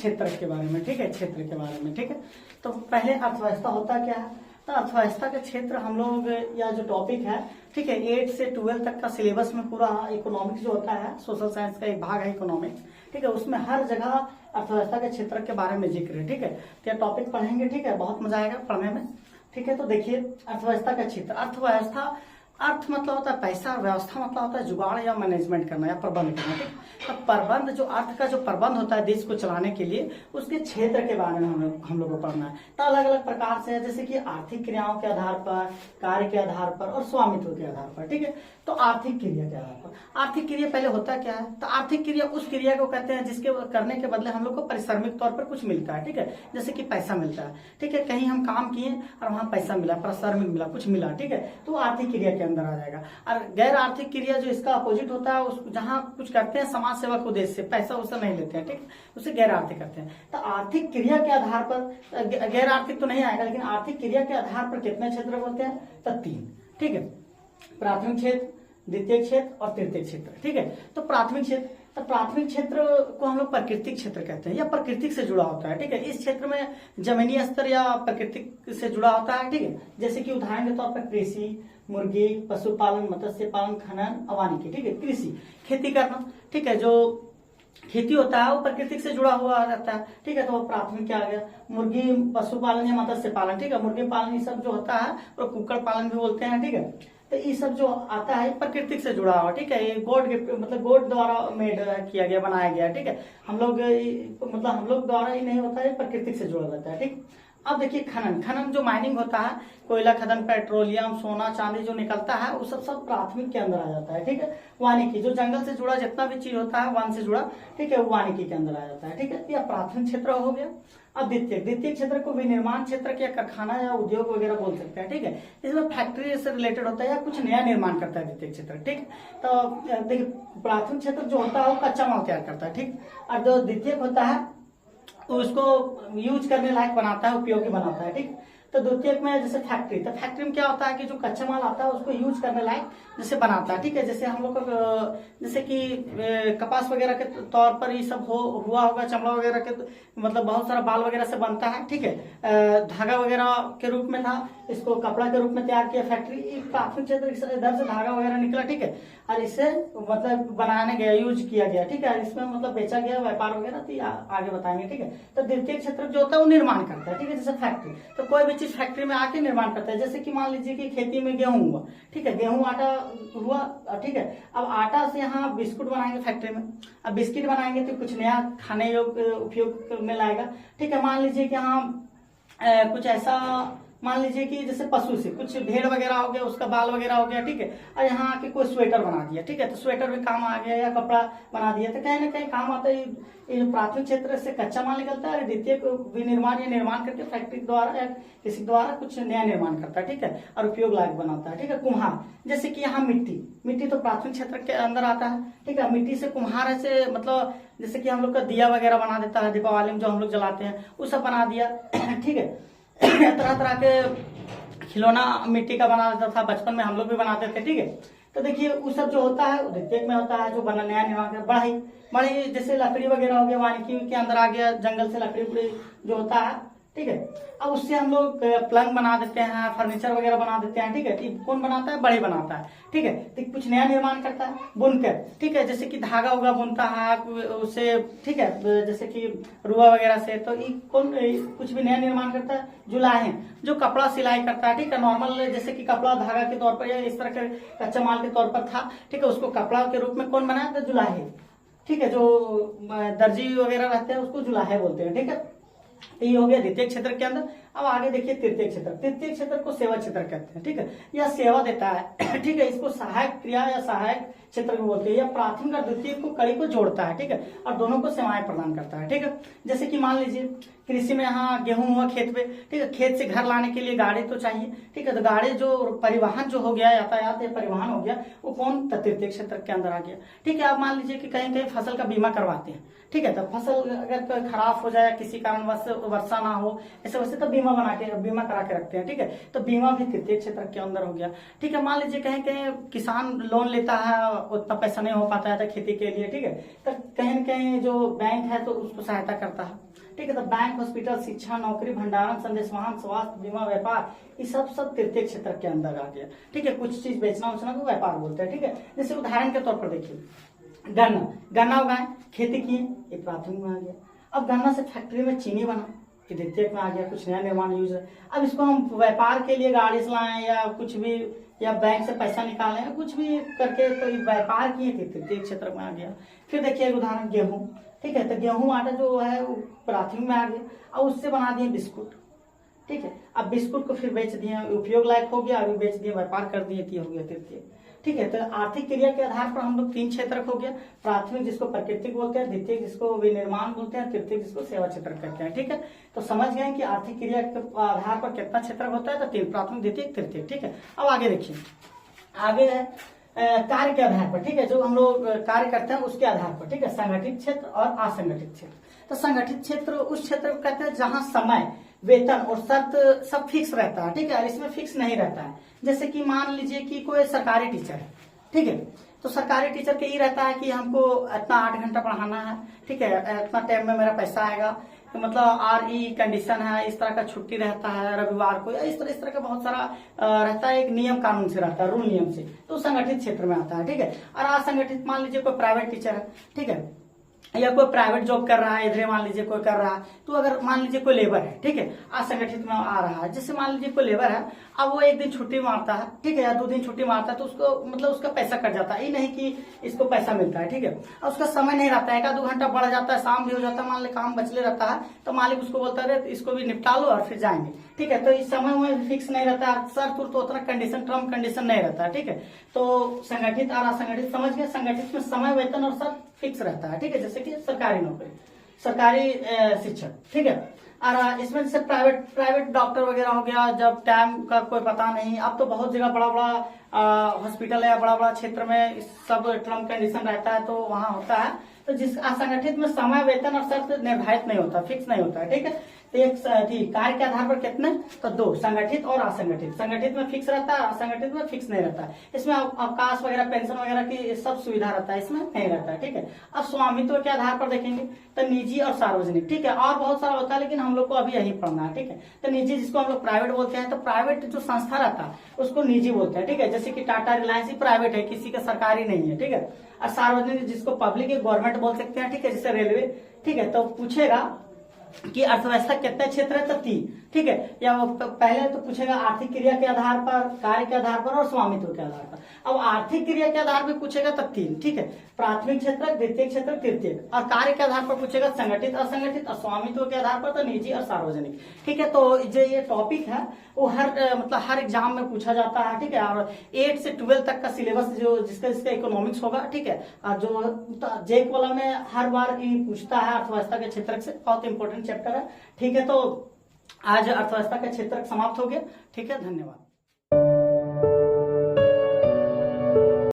क्षेत्र के बारे में, ठीक है, क्षेत्र के बारे में, ठीक है। तो पहले अर्थव्यवस्था होता क्या है, तो अर्थव्यवस्था का क्षेत्र हम लोग या जो टॉपिक है, ठीक है, 8 से 12 तक का सिलेबस में पूरा इकोनॉमिक्स जो होता है, सोशल साइंस का एक भाग है इकोनॉमिक्स, ठीक है, उसमें हर जगह अर्थव्यवस्था के क्षेत्र के बारे में जिक्र है, ठीक है। तो यह टॉपिक पढ़ेंगे, ठीक है, बहुत मजा आएगा पढ़ने में, ठीक है। तो देखिए अर्थव्यवस्था का क्षेत्र, अर्थव्यवस्था, अर्थ मतलब होता है पैसा, व्यवस्था मतलब होता है जुगाड़ या मैनेजमेंट करना या प्रबंध करना, ठीक। तो प्रबंध जो अर्थ का जो प्रबंध होता है देश को चलाने के लिए, उसके क्षेत्र के बारे में हम लोग को पढ़ना है। तो अलग अलग प्रकार से है, जैसे कि आर्थिक क्रियाओं के आधार पर, कार्य के आधार पर और स्वामित्व के आधार पर, ठीक है। तो आर्थिक क्रिया के आधार पर, आर्थिक क्रिया पहले होता क्या है, तो आर्थिक क्रिया उस क्रिया को कहते हैं जिसके करने के बदले हम लोग को पारिश्रमिक तौर पर कुछ मिलता है, ठीक है, जैसे कि पैसा मिलता है, ठीक है, कहीं हम काम किए और वहां पैसा मिला, पारिश्रमिक मिला, कुछ मिला, ठीक है, तो आर्थिक क्रिया के अंदर आ जाएगा। और गैर आर्थिक क्रिया जो इसका अपोजिट होता है, उस जहां कुछ करते हैं समाज सेवा के उद्देश्य से, पैसा उससे नहीं लेते हैं, ठीक, उसे गैर आर्थिक करते हैं। तो आर्थिक क्रिया के आधार पर, गैर आर्थिक तो नहीं आएगा, लेकिन आर्थिक क्रिया के आधार पर कितने क्षेत्र होते हैं, तो 3, ठीक है, प्राथमिक क्षेत्र, द्वितीय क्षेत्र और तृतीय क्षेत्र, ठीक है। तो प्राथमिक क्षेत्र, तो प्राथमिक क्षेत्र को हम लोग प्राकृतिक क्षेत्र कहते हैं, या प्राकृतिक से जुड़ा होता है, ठीक है। इस क्षेत्र में जमीनी स्तर या प्राकृतिक से जुड़ा होता है, ठीक है, जैसे कि उदाहरण के तौर पर कृषि, मुर्गी, पशुपालन, मत्स्य पालन, खनन, वानिकी, ठीक है, कृषि, खेती करना, ठीक है, जो खेती होता है वो प्राकृतिक से जुड़ा हुआ रहता है, ठीक है। तो वो प्राथमिक क्या आ गया, मुर्गी पशुपालन या मत्स्य पालन, ठीक है, मुर्गी पालन ये सब जो होता है, और कुक्कुट पालन भी बोलते हैं, ठीक है। तो ये सब जो आता है प्राकृतिक से जुड़ा हुआ, ठीक है, ये गॉड गिफ्ट मतलब गॉड द्वारा मेड किया गया, बनाया गया, ठीक है, हम लोग मतलब हम लोग द्वारा ही नहीं होता है, प्राकृतिक से जुड़ा रहता है, ठीक। अब देखिए खनन, खनन जो माइनिंग होता है, कोयला खनन, पेट्रोलियम, सोना चांदी जो निकलता है, वो सब प्राथमिक के अंदर आ जाता है, ठीक है। वानिकी जो जंगल से जुड़ा जितना भी चीज होता है, वन से जुड़ा, ठीक है, वो वानिकी के अंदर आ जाता है, ठीक है। यह प्राथमिक क्षेत्र हो गया। अब द्वितीय क्षेत्र को विनिर्माण क्षेत्र या कारखाना या उद्योग वगैरह बोल सकते हैं, ठीक है, इसमें फैक्ट्री से रिलेटेड होता है या कुछ नया निर्माण करता है द्वितीय क्षेत्र, ठीक। तो देखिए प्राथमिक क्षेत्र जो होता है वो कच्चा माल तैयार करता है, ठीक, और जो द्वितीय होता है उसको यूज करने लायक बनाता है, उपयोगी बनाता है, ठीक। तो द्वितीयक में जैसे फैक्ट्री, तो फैक्ट्री में क्या होता है कि जो कच्चा माल आता है उसको यूज करने लायक जैसे बनाता है, ठीक है, जैसे हम लोग जैसे कि कपास वगैरह के तौर पर ये सब हुआ होगा, चमड़ा वगैरह के मतलब बहुत सारा बाल वगैरह से बनता है, ठीक है, धागा वगैरह के रूप में था, इसको कपड़ा के रूप में तैयार किया फैक्ट्री, प्राथमिक क्षेत्र इधर से धागा वगैरह निकला, ठीक है, और इसे मतलब बनाने गया, यूज किया गया, ठीक है, इसमें मतलब बेचा गया, व्यापार वगैरह, तो आगे बताएंगे, ठीक है। तो द्वितीय क्षेत्र जो होता है वो निर्माण करता है, ठीक है, जैसे फैक्ट्री, तो कोई भी चीज फैक्ट्री में आके निर्माण करता है, जैसे कि मान लीजिए कि खेती में गेहूं हुआ, ठीक है, गेहूं आटा हुआ, ठीक है, अब आटा से यहाँ बिस्कुट बनाएंगे फैक्ट्री में, अब बिस्किट बनाएंगे तो कुछ नया खाने योग्य उपयोग में लाएगा, ठीक है। मान लीजिए कि यहाँ कुछ ऐसा, मान लीजिए कि जैसे पशु से कुछ भेड़ वगैरह हो गया, उसका बाल वगैरह हो गया, ठीक है, और यहाँ आके कोई स्वेटर बना दिया, ठीक है, तो स्वेटर में काम आ गया, या कपड़ा बना दिया, तो कहीं ना कहीं काम आता है। ये जो प्राथमिक क्षेत्र से कच्चा माल निकलता है, द्वितीय को विनिर्माण या निर्माण करके फैक्ट्री द्वारा या किसी द्वारा कुछ नया निर्माण करता है, ठीक है, और उपयोग लायक बनाता है, ठीक है। कुम्हार, जैसे कि यहाँ मिट्टी तो प्राथमिक क्षेत्र के अंदर आता है, ठीक है, मिट्टी से कुम्हार से मतलब जैसे कि हम लोग का दिया वगैरह बना देता है, दीपावली में जो हम लोग जलाते हैं वो सब बना दिया, ठीक है। तरह तरह के खिलौना मिट्टी का बना देता था, बचपन में हम लोग भी बनाते थे, ठीक है। तो देखिए वो सब जो होता है द्वितीयक में होता है, जो बना नया निर्माण कर, बढ़ई जैसे लकड़ी वगैरह हो गया, वानिकी के अंदर आ गया, जंगल से लकड़ी जो होता है, ठीक है, अब उससे हम लोग पलंग बना देते हैं, फर्नीचर वगैरह बना देते हैं, ठीक है। कौन बनाता है, बढ़ई बनाता है, ठीक है, तो कुछ नया निर्माण करता है। बुनकर, ठीक है, जैसे कि धागा उगा बुनता है उससे, ठीक है, जैसे कि रुआ वगैरह से, तो कौन कुछ भी नया निर्माण करता है। जुलाहे, जो कपड़ा सिलाई करता है, ठीक है, नॉर्मल जैसे कि कपड़ा धागा के तौर पर या इस तरह के कच्चा माल के तौर पर था, ठीक है, उसको कपड़ा के रूप में कौन बनाया था, जुलाहे, ठीक है, जो दर्जी वगैरह रहते हैं उसको जुलाहे बोलते हैं, ठीक है। ये हो गया द्वितीय क्षेत्र के अंदर। अब आगे देखिए तृतीय क्षेत्र, तृतीय क्षेत्र को सेवा क्षेत्र कहते हैं, ठीक है, यह सेवा देता है, ठीक है, इसको सहायक क्रिया या सहायक क्षेत्र को बोलते हैं, यह प्राथमिक और द्वितीय को कड़ी को जोड़ता है, ठीक है, और दोनों को सेवाएं प्रदान करता है, ठीक है। जैसे कि मान लीजिए कृषि में यहाँ गेहूं हुआ खेत पे, ठीक है, खेत से घर लाने के लिए गाड़ी तो चाहिए, ठीक है, तो गाड़ी जो परिवहन जो हो गया, यातायात या परिवहन हो गया, वो कौन, तृतीय क्षेत्र के अंदर आ गया, ठीक है। आप मान लीजिए कि कहीं कहीं फसल का बीमा करवाते हैं, ठीक है, तो फसल अगर खराब हो जाए किसी कारणवश, वर्षा ना हो, ऐसे वैसे तो बीमा बीमा करा के रखते हैं, ठीक है। तो बीमा भी तृतीय क्षेत्र के अंदर हो गया, ठीक है। मान लीजिए कहीं कहीं किसान लोन लेता है, उतना पैसा नहीं हो पाता है तो खेती के लिए, ठीक है। तो कहीं न कहीं जो बैंक है तो उसको सहायता करता है, ठीक है। तो बैंक, हॉस्पिटल, शिक्षा, नौकरी, भंडारण, संदेश वाहन, स्वास्थ्य बीमा, व्यापार, ये सब तृतीय क्षेत्र के अंदर आ गया, ठीक है। कुछ चीज बेचना उचना को व्यापार बोलते हैं, ठीक है। जैसे उदाहरण के तौर पर देखिए गन्ना उगाए, खेती किए, ये प्राथमिक में आ गया। अब गन्ना से फैक्ट्री में चीनी बना, ये द्वितीयक में आ गया, कुछ नया निर्माण यूज है। अब इसको हम व्यापार के लिए गाड़ी चलाएं या कुछ भी, या बैंक से पैसा निकालें या कुछ भी करके, तो ये व्यापार किए थे, तृतीय क्षेत्र में आ गया। फिर देखिए उदाहरण गेहूं, ठीक है। तो गेहूं आटा जो है वो प्राथमिक में आ गया। और उससे बना दिए बिस्कुट, ठीक है। अब बिस्कुट को फिर बेच दिए, उपयोग लायक हो गया, अभी बेच दिए, व्यापार कर दिए, हो गया तृतीय, ठीक है। तो आर्थिक क्रिया के आधार पर हम लोग 3 क्षेत्र हो गया, प्राथमिक जिसको प्राकृतिक बोलते हैं, द्वितीय जिसको विनिर्माण बोलते हैं, तृतीय जिसको सेवा क्षेत्र कहते हैं, ठीक है। तो समझ गए कि आर्थिक क्रिया के आधार पर कितना क्षेत्र होता है, तो 3, प्राथमिक, द्वितीय, तृतीय, ठीक है। अब आगे देखिए, आगे है कार्य के आधार पर, ठीक है। जो हम लोग कार्य करते हैं उसके आधार पर, ठीक है। संगठित क्षेत्र और असंगठित क्षेत्र। तो संगठित क्षेत्र उस क्षेत्र को कहते हैं जहां समय, वेतन और शर्त सब फिक्स रहता है, ठीक है। और इसमें फिक्स नहीं रहता है। जैसे कि मान लीजिए कि कोई सरकारी टीचर है, ठीक है। तो सरकारी टीचर के ये रहता है कि हमको इतना 8 घंटा पढ़ाना है, ठीक है, इतना टाइम में मेरा पैसा आएगा, तो मतलब RE कंडीशन है, इस तरह का छुट्टी रहता है रविवार को, या इस तरह का बहुत सारा रहता है, एक नियम कानून से रहता है, रूल नियम से। तो संगठित क्षेत्र में आता है, ठीक है। और असंगठित, मान लीजिए कोई प्राइवेट टीचर है, ठीक है, या कोई प्राइवेट जॉब कर रहा है, इधर मान लीजिए कोई कर रहा है। तो अगर मान लीजिए कोई लेबर है, ठीक है, असंगठित में आ रहा है, जैसे मान लीजिए कोई लेबर है, अब वो 1 दिन छुट्टी मारता है, ठीक है, या 2 दिन छुट्टी मारता है, तो उसको मतलब उसका पैसा कट जाता है। ये नहीं कि इसको पैसा मिलता है, ठीक है। और उसका समय नहीं रहता है, 1-2 घंटा बढ़ जाता है, शाम भी हो जाता है, मान ली काम बचले रहता है, तो मालिक उसको बोलता है इसको भी निपटा लो और फिर जाएंगे, ठीक है। तो इस समय में फिक्स नहीं रहता है, शर्त तो उतना कंडीशन, टर्म कंडीशन नहीं रहता है, ठीक है। तो संगठित और असंगठित समझ गए। संगठित में समय, वेतन और शर्त फिक्स रहता है, ठीक है। जैसे कि सरकारी नौकरी, सरकारी शिक्षक, ठीक है। और इसमें जैसे प्राइवेट डॉक्टर वगैरह हो गया, जब टाइम का कोई पता नहीं। अब तो बहुत जगह बड़ा बड़ा हॉस्पिटल है, बड़ा बड़ा क्षेत्र में सब टर्म कंडीशन रहता है, तो वहां होता है। तो जिस असंगठित में समय, वेतन और शर्त निर्धारित नहीं होता, फिक्स नहीं होता है, ठीक है। तो एक कार्य के आधार पर कितने, तो 2, संगठित और असंगठित। संगठित में फिक्स रहता है, असंगठित में फिक्स नहीं रहता है। इसमें अवकाश वगैरह, पेंशन वगैरह की सब सुविधा रहता है, इसमें नहीं रहता है, ठीक है। अब स्वामित्व के आधार पर देखेंगे तो निजी और सार्वजनिक, ठीक है। और बहुत सारा होता है, लेकिन हम लोग को अभी यही पढ़ना है, ठीक है। तो निजी जिसको हम लोग प्राइवेट बोलते हैं, तो प्राइवेट जो संस्था रहता है उसको निजी बोलते हैं, ठीक है। जैसे कि टाटा, रिलायंस ही प्राइवेट है, किसी का सरकारी नहीं है, ठीक है। और सार्वजनिक जिसको पब्लिक गवर्नमेंट बोल सकते हैं, ठीक है, जैसे रेलवे, ठीक है। तो पूछेगा कि अर्थव्यवस्था कितने क्षेत्र है, तो 3, ठीक है। या पहले तो पूछेगा आर्थिक क्रिया के आधार पर, कार्य के आधार पर और स्वामित्व के आधार पर। अब आर्थिक क्रिया के आधार पर पूछेगा तो 3, ठीक है, प्राथमिक क्षेत्र, द्वितीय क्षेत्र, तृतीय। और कार्य के आधार पर पूछेगा संगठित, असंगठित। और स्वामित्व के आधार पर तो निजी और सार्वजनिक, ठीक है। तो जो ये टॉपिक है वो हर एग्जाम में पूछा जाता है, ठीक है। और 8 से 12 तक का सिलेबस जो जिसका इकोनॉमिक्स होगा, ठीक है। और जो जेक वाला में हर बार ये पूछता है अर्थव्यवस्था के क्षेत्र से, बहुत इंपॉर्टेंट चैप्टर है, ठीक है। तो आज अर्थव्यवस्था का क्षेत्र समाप्त हो गया, ठीक है। धन्यवाद।